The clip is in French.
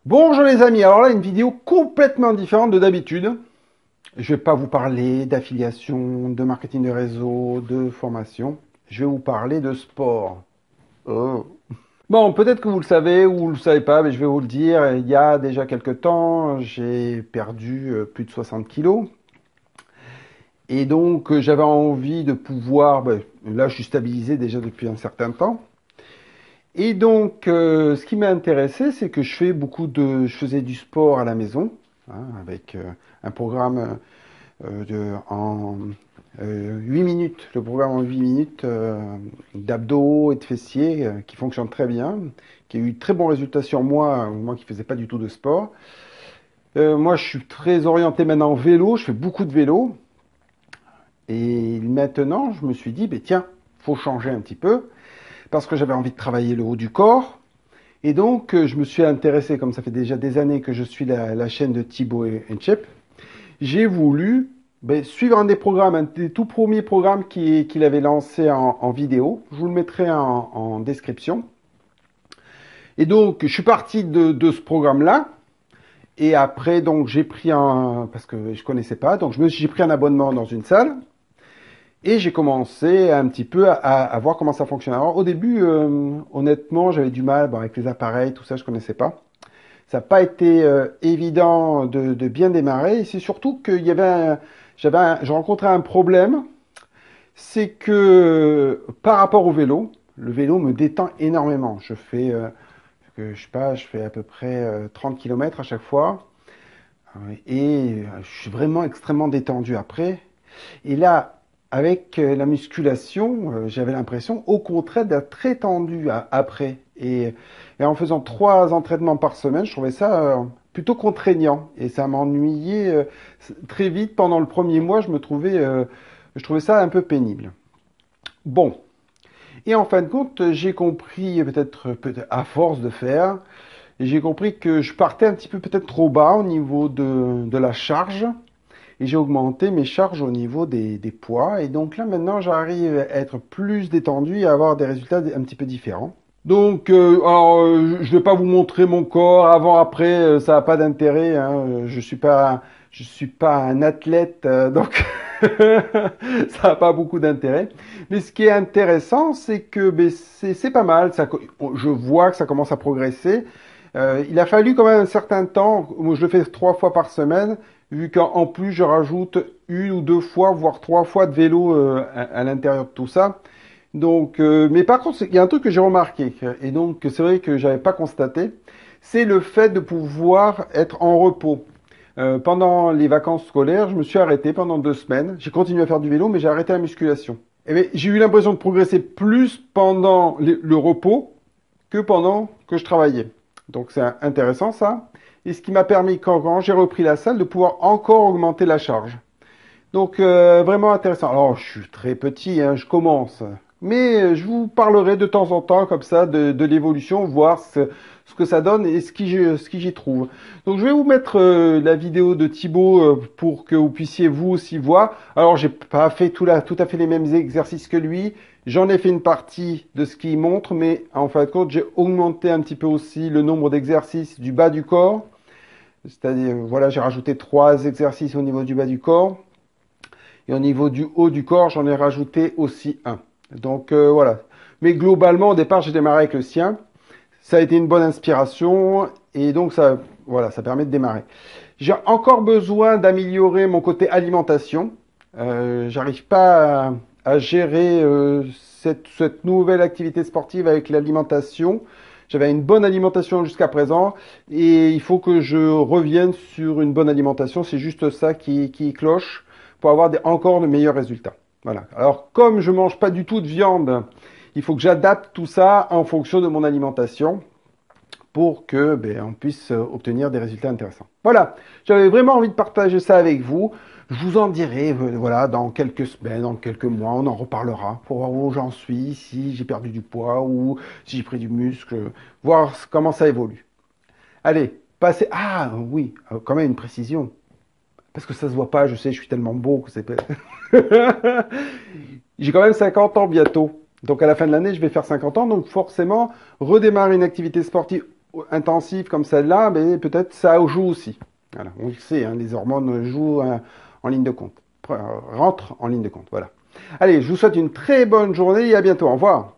Bonjour les amis, alors là une vidéo complètement différente de d'habitude. Je vais pas vous parler d'affiliation, de marketing de réseau, de formation. Je vais vous parler de sport. Oh. Bon, peut-être que vous le savez ou vous le savez pas, mais je vais vous le dire. Il y a déjà quelques temps, j'ai perdu plus de 60 kilos. Et donc j'avais envie de pouvoir, là je suis stabilisé déjà depuis un certain temps. Et donc, ce qui m'a intéressé, c'est que je faisais du sport à la maison, hein, avec un programme en 8 minutes, le programme en 8 minutes d'abdos et de fessiers qui fonctionne très bien, qui a eu très bons résultats sur moi qui faisais pas du tout de sport. Moi, je suis très orienté maintenant en vélo, je fais beaucoup de vélo. Et maintenant, je me suis dit, tiens, faut changer un petit peu, parce que j'avais envie de travailler le haut du corps. Et donc, je me suis intéressé, comme ça fait déjà des années que je suis la chaîne de Thibaut et Chip, j'ai voulu suivre un des programmes, un des tout premiers programmes qu'il avait lancé en vidéo. Je vous le mettrai en description. Et donc, je suis parti de ce programme-là. Et après, donc, j'ai pris parce que je connaissais pas, donc j'ai pris un abonnement dans une salle. Et j'ai commencé un petit peu à voir comment ça fonctionnait. Alors, au début, honnêtement, j'avais du mal avec les appareils, tout ça, je connaissais pas. Ça n'a pas été évident de bien démarrer. Et c'est surtout qu'il y avait, j'ai rencontré un problème, c'est que par rapport au vélo, le vélo me détend énormément. Je fais à peu près 30 km à chaque fois, et je suis vraiment extrêmement détendu après. Et là, avec la musculation, j'avais l'impression, au contraire, d'être très tendu après. Et en faisant 3 entraînements par semaine, je trouvais ça plutôt contraignant. Et ça m'ennuyait très vite. Pendant le premier mois, je trouvais ça un peu pénible. Bon. Et en fin de compte, j'ai compris, peut à force de faire, j'ai compris que je partais un petit peu peut-être trop bas au niveau de la charge. Et j'ai augmenté mes charges au niveau des poids. Et donc là, maintenant, j'arrive à être plus détendu et à avoir des résultats un petit peu différents. Donc, je vais pas vous montrer mon corps avant, après, ça n'a pas d'intérêt. Hein. Je suis pas un athlète, donc ça n'a pas beaucoup d'intérêt. Mais ce qui est intéressant, c'est que c'est pas mal. Je vois que ça commence à progresser. Il a fallu quand même un certain temps. Moi, je le fais 3 fois par semaine, vu qu'en plus je rajoute 1 ou 2 fois, voire 3 fois de vélo à l'intérieur de tout ça. Donc, mais par contre, il y a un truc que j'ai remarqué, et donc c'est vrai que j'avais pas constaté, c'est le fait de pouvoir être en repos. Pendant les vacances scolaires, je me suis arrêté pendant 2 semaines. J'ai continué à faire du vélo, mais j'ai arrêté la musculation. Et bien, j'ai eu l'impression de progresser plus pendant le repos que pendant que je travaillais. Donc c'est intéressant ça. Et ce qui m'a permis, quand j'ai repris la salle, de pouvoir encore augmenter la charge. Donc vraiment intéressant. Alors je suis très petit, hein, je commence. Mais je vous parlerai de temps en temps comme ça de l'évolution, voir ce que ça donne et ce qui j'y trouve. Donc je vais vous mettre la vidéo de Thibaut pour que vous puissiez vous aussi voir. Alors j'ai pas fait tout à fait les mêmes exercices que lui. J'en ai fait une partie de ce qu'il montre, mais en fin de compte, j'ai augmenté un petit peu aussi le nombre d'exercices du bas du corps. C'est-à-dire, voilà, j'ai rajouté 3 exercices au niveau du bas du corps. Et au niveau du haut du corps, j'en ai rajouté aussi un. Donc voilà. Mais globalement, au départ, j'ai démarré avec le sien. Ça a été une bonne inspiration et donc ça, voilà, ça permet de démarrer. J'ai encore besoin d'améliorer mon côté alimentation. J'arrive pas à gérer cette nouvelle activité sportive avec l'alimentation. J'avais une bonne alimentation jusqu'à présent et il faut que je revienne sur une bonne alimentation. C'est juste ça qui cloche pour avoir encore de meilleurs résultats. Voilà. Alors, comme je mange pas du tout de viande, il faut que j'adapte tout ça en fonction de mon alimentation pour que on puisse obtenir des résultats intéressants. Voilà. J'avais vraiment envie de partager ça avec vous. Je vous en dirai, voilà, dans quelques semaines, dans quelques mois, on en reparlera pour voir où j'en suis, si j'ai perdu du poids ou si j'ai pris du muscle, voir comment ça évolue. Allez, passez. Ah oui, quand même une précision. Parce que ça se voit pas, je sais, je suis tellement beau que c'est... J'ai quand même 50 ans bientôt. Donc à la fin de l'année, je vais faire 50 ans. Donc forcément, redémarrer une activité sportive intensive comme celle-là, mais peut-être ça joue aussi. Voilà, on le sait, hein, les hormones jouent en ligne de compte, rentrent en ligne de compte. Voilà. Allez, je vous souhaite une très bonne journée et à bientôt. Au revoir.